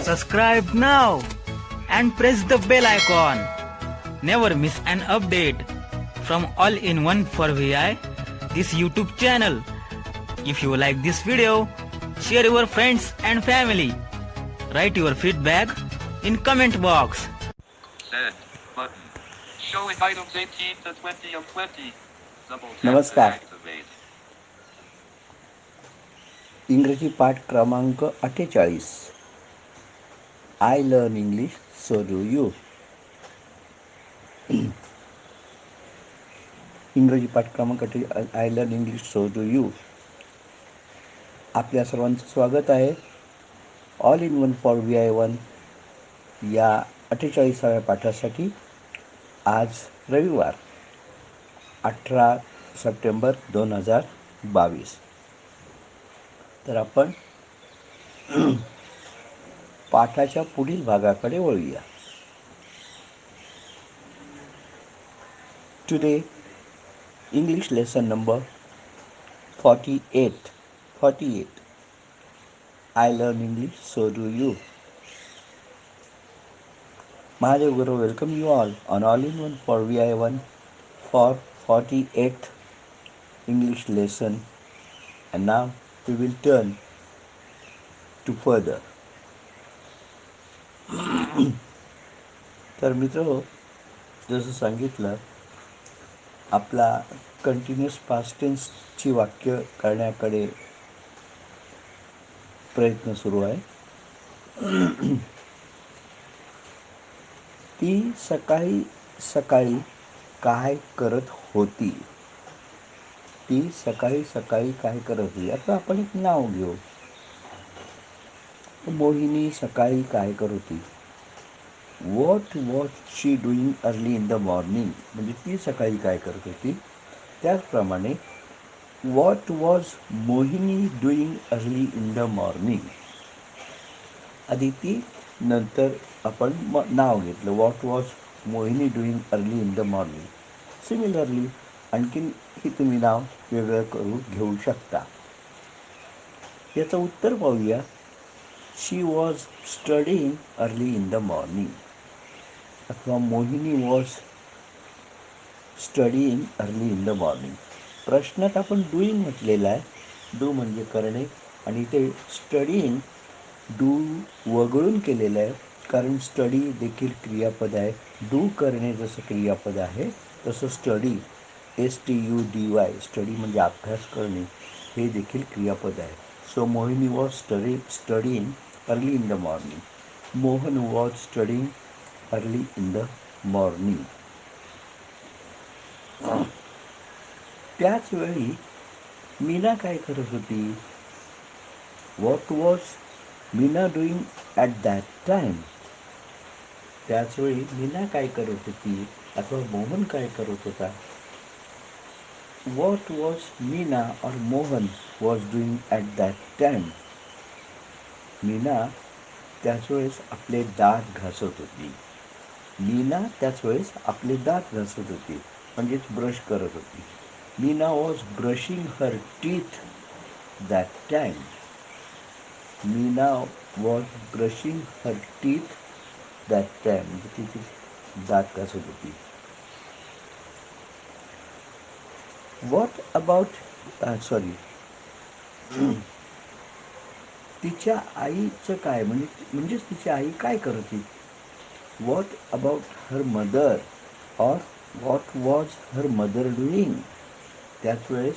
Subscribe now and press the bell icon. Never miss an update from All in One for VI, this YouTube channel. If you like this video, share your friends and family. Write your feedback in comment box. Send button. Showing items 18 to 20 of 20. Double tap to नमस्कार. activate. इंग्रजी पाठ क्रमांक 48. I learn English so do you. इंग्रजी पाठ क्रमांक I learn English so do you. आपल्या सर्वांचं स्वागत आहे all in one for VI1 या 48व्या पाठासाठी. आज रविवार 18 सप्टेंबर 2022. तर आपण पाठाच्या पुढील भागाकडे वळूया. Today English lesson number 48. I learn English so do you. Mahadev Guru welcome you all in one for VI1 for 48th English lesson, and now we will turn to further. तर मित्र, जसं सांगितलं, आपला कंटिन्युअस पास्ट टेन्सची वाक्य करण्याकडे प्रयत्न सुरू आहे. ती सकाळी सकाळी काय करत होती. ती सकाळी सकाळी काय करत होती. आता आपण एक नाव घेऊ. मोहिनी सकाळी काय करत होती. What was she doing early in the morning, म्हणजे ती सकाळी काय करत होती. त्याचप्रमाणे what was Mohini doing early in the morning. आधी ती, नंतर आपण नाव घेतलं. What was Mohini doing early in the morning. Similarly आणखीन ही तुम्ही नाव वेगळं करून घेऊ शकता. याचं उत्तर पाहूया. She was studying early in the morning, अथवा Mohini was studying early in the morning. प्रश्नात आपण डुईंग म्हटलेला आहे. डू म्हणजे करणे, आणि ते स्टडीइंग डू वगळून केलेलं आहे, कारण स्टडी देखील क्रियापद आहे. डू करणे जसं क्रियापद आहे, तसं स्टडी STUDY स्टडी म्हणजे अभ्यास करणे हे देखील क्रियापद आहे. So Mohini was studying early in the morning. Mohan was studying early in the morning. त्याच वेळी मीना काय करत होती. What was Meena doing at that time. त्याचवेळी मीना काय करत होती, अथवा मोहन काय करत होता. व्हॉट वॉज मीना और Mohan was doing at that time. Meena त्याच वेळेस आपले दात घासत होती. मीना त्याच वेळेस आपले दात घासत होती, म्हणजेच ब्रश करत होती. Meena was brushing her teeth that time. Meena was brushing her teeth that time, म्हणजे तिचे दात घासत होती. व्हॉट अबाउट तिच्या आईचं काय, म्हणजेच तिची आई काय करत होती. व्हॉट अबाउट हर मदर और what was her mother doing. त्याच वेळेस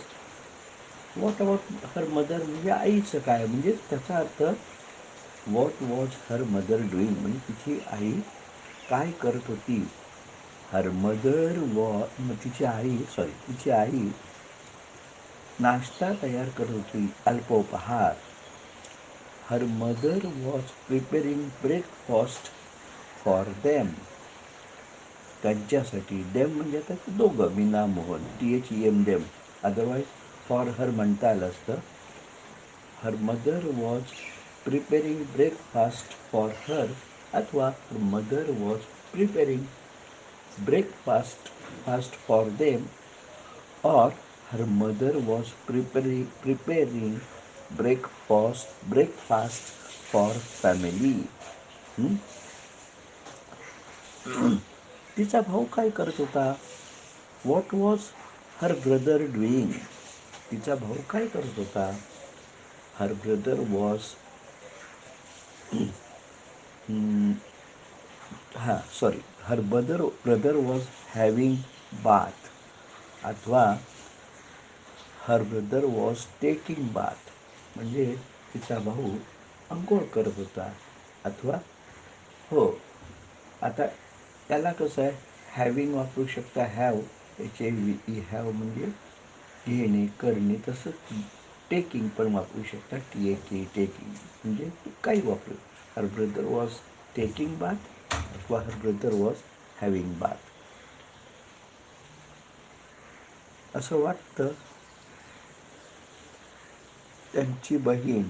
व्हॉट अबाउट हर मदर म्हणजे आईचं काय, म्हणजे त्याचा अर्थ what was her mother doing, म्हणजे तिची आई काय करत होती. हर मदर तिची आई नाश्ता तयार करत होती, अल्पोपहार. Her mother was preparing breakfast for them. त्यांच्यासाठी. देम म्हणजे आता दोघं, Meena Mohan, THEM them. Otherwise for her म्हणता आलं असतं. Her mother was preparing breakfast for her, अथवा her mother was preparing breakfast for them, or her mother was preparing breakfast for family. हं? तिचा भाऊ काय करत होता? What was her brother doing? तिचा भाऊ काय करत होता? Her brother was her brother was having bath, अथवा her brother was taking bath, म्हणजे तिचा भाऊ अंघोळ करत होता. अथवा हो, आता त्याला कसं आहे, हॅविंग वापरू शकता, हॅव, HAVE, हॅव म्हणजे घेणे, करणे. तसंच टेकिंग पण वापरू शकता, TAK, टेकिंग, म्हणजे काही वापरू. Her brother was taking bath अथवा her brother was having bath. असं वाटतं त्यांची बहीण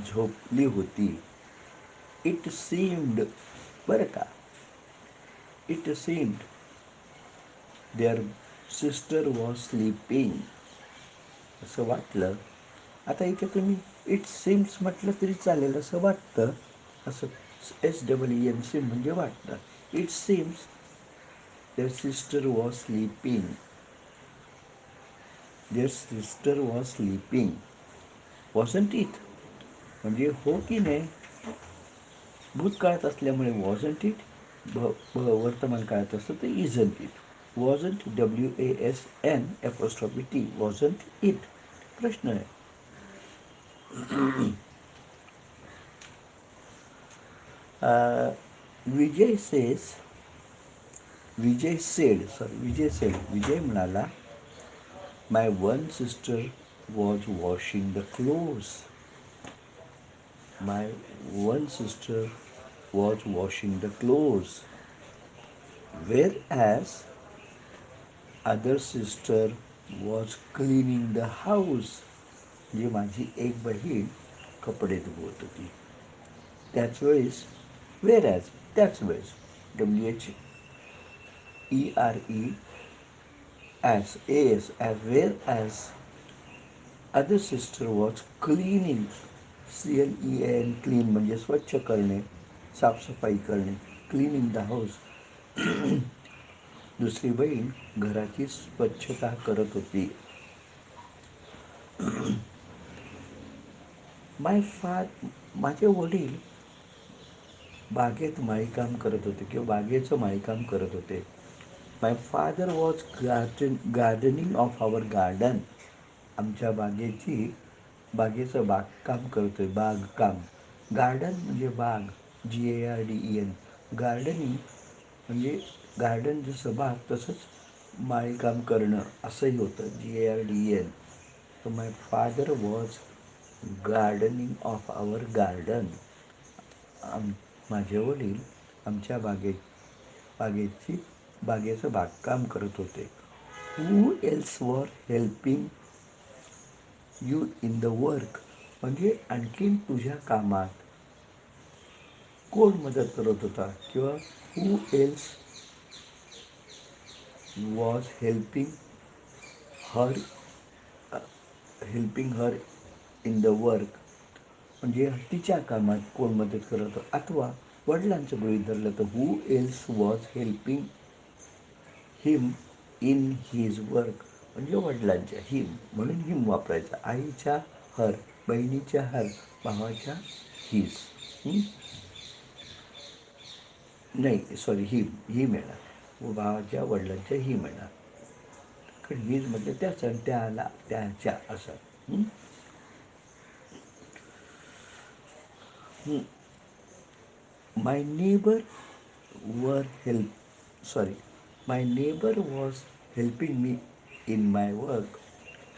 झोपली होती. इट सीम्ड, बरं का, it seemed their sister was sleeping, असं वाटलं. आता इथे तुम्ही इट सीम्स म्हटलं तरी चालेल, असं वाटतं, असं SEEM म्हणजे वाटतं. It seems their sister was sleeping, their sister was sleeping, wasn't it, म्हणजे हो की नाही. भूतकाळात असल्यामुळे वॉजंट इट, वर्तमान काळात असतं तर isn't it. Wasn't, WASNT, wasn't it. प्रश्न आहे. विजय म्हणाला, my one sister was washing the clothes. My one sister was washing the clothes, whereas other sister was cleaning the house. म्हणजे माझी एक बहीण कपडे धुवत होती. त्याच वेळेस त्याच वेळेस whereas other sister was cleaning, CLEAN, clean म्हणजे स्वच्छ करणे, साफसफाई करणे, क्लिनिंग द हाऊस. दुसरी बहीण घराची स्वच्छता करत होती. माझे वडील बागेत माळीकाम करत होते किंवा बागेचं माळीकाम करत होते. My father was gardening of our garden. आमच्या बागेचं बागकाम करतोय, बागकाम. गार्डन म्हणजे बाग, GARDEN. गार्डनिंग म्हणजे गार्डन जसं बाग तसंच माळीकाम करणं असंही होतं, GARDEN. तर my father was gardening of our garden. माझे वडील आमच्या बागेचं बागकाम करत होते. Who else were helping you in the work, म्हणजे आणखीन तुझ्या कामात कोण मदत करत होता, किंवा who else was helping her in the work, म्हणजे तिच्या कामात कोण मदत करत होतं. अथवा वडिलांचं गृहीत धरलं तर who else was helping him in his work, म्हणजे वडिलांच्या, हिम म्हणून हिम वापरायचा. आईच्या हर, बहिणीच्या हर, भावाच्या हिज. नाही सॉरी, हिम येणार, भावाच्या वडिलांच्या हिम येणार, कारण हिज म्हणजे त्याचं आणि त्याला त्याच्या असं. My neighbour was helping me in my work,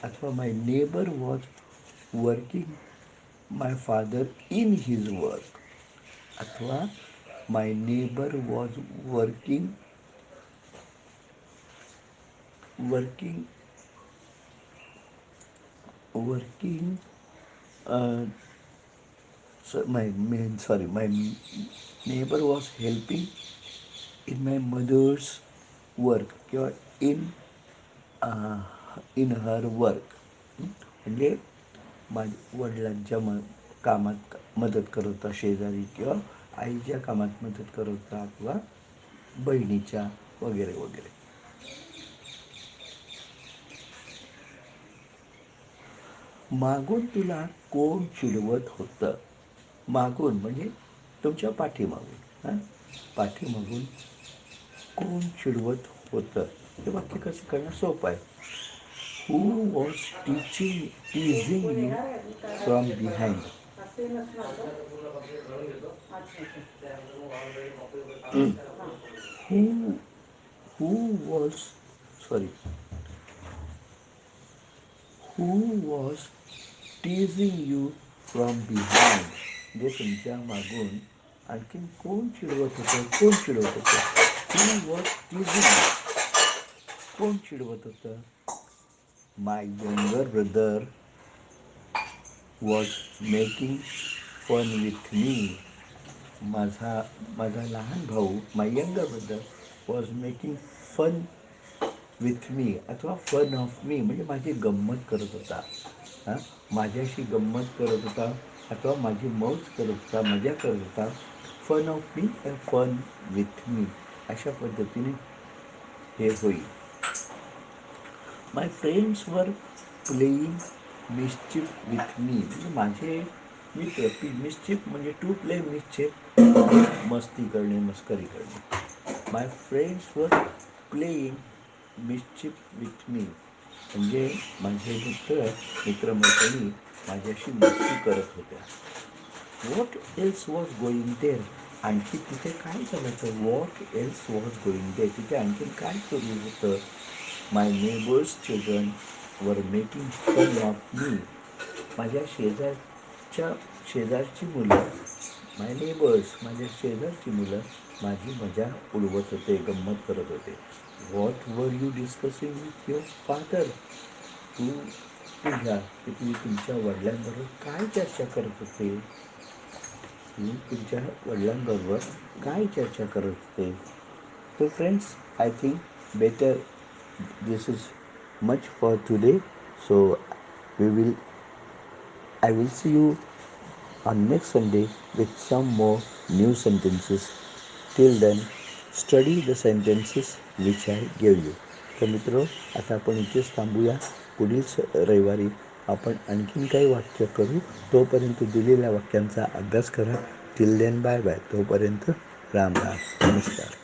अथवा my neighbour was working my father in his work, अथवा my neighbour was working my neighbour was helping in my mother's work, किंवा इन हर वर्क, म्हणजे माझ्या वडिलांच्या कामात मदत करत होता, शेजारी किंवा आईच्या कामात मदत करत होता किंवा बहिणीच्या वगैरे वगैरे. मागून तुला कोण चिडवत होतं? मागून म्हणजे तुमच्या पाठीमागून. हां, पाठीमागून कोण चिडवत होतं? हे वाक्य कसं करणं सोपं आहे. हू was teasing you from behind? Who who was sorry who was teasing you from behind? म्हणजे तुमच्या मागून आणखीन कोण चिडवत होतं? कोण चिडवत होतं? Who was teasing? कोण चिडवत होतं? My younger brother was making fun with me. माझा लहान भाऊ, my younger brother was making fun with me अथवा फन ऑफ मी म्हणजे माझी गंमत करत होता. हां, माझ्याशी गंमत करत होता अथवा माझी मौज करत होता, मजा करत होता. Fun of me and fun with me अशा पद्धतीने हे होईल. My friends were playing mischief with me म्हणजे माझे मित्र. मिस्चिफ म्हणजे टू प्ले मिस्चिफ, मस्ती करणे, मस्करी करणे. My friends were playing mischief with me म्हणजे माझे मित्रमैत्रिणी माझ्याशी मस्ती करत होत्या. What else was going there? आणखी तिथे काय झालं होतं? What else was going there? तिथे आणखीन काय सुरू होतं? My neighbours children were making fun of me. माझ्या शेजारची मुलं, माय नेबर्स माझ्या शेजारची मुलं माझी मजा उडवत होते, गंमत करत होते. What were you discussing with your father? तुम्ही तुमच्या वडिलांबरोबर काय चर्चा करत होते? तुम्ही तुमच्या वडिलांबरोबर काय चर्चा करत होते? So friends, I think better this is much for today. So I will see you on next Sunday with some more new sentences. Till then, study the sentences which I gave you. तर मित्र, आता आपण इथेच थांबूया. पुढील रविवारी आपण आणखीन काही वाक्य करू. तोपर्यंत दिलेल्या वाक्यांचा अभ्यास करा. Till then bye bye. तोपर्यंत राम राम. नमस्कार.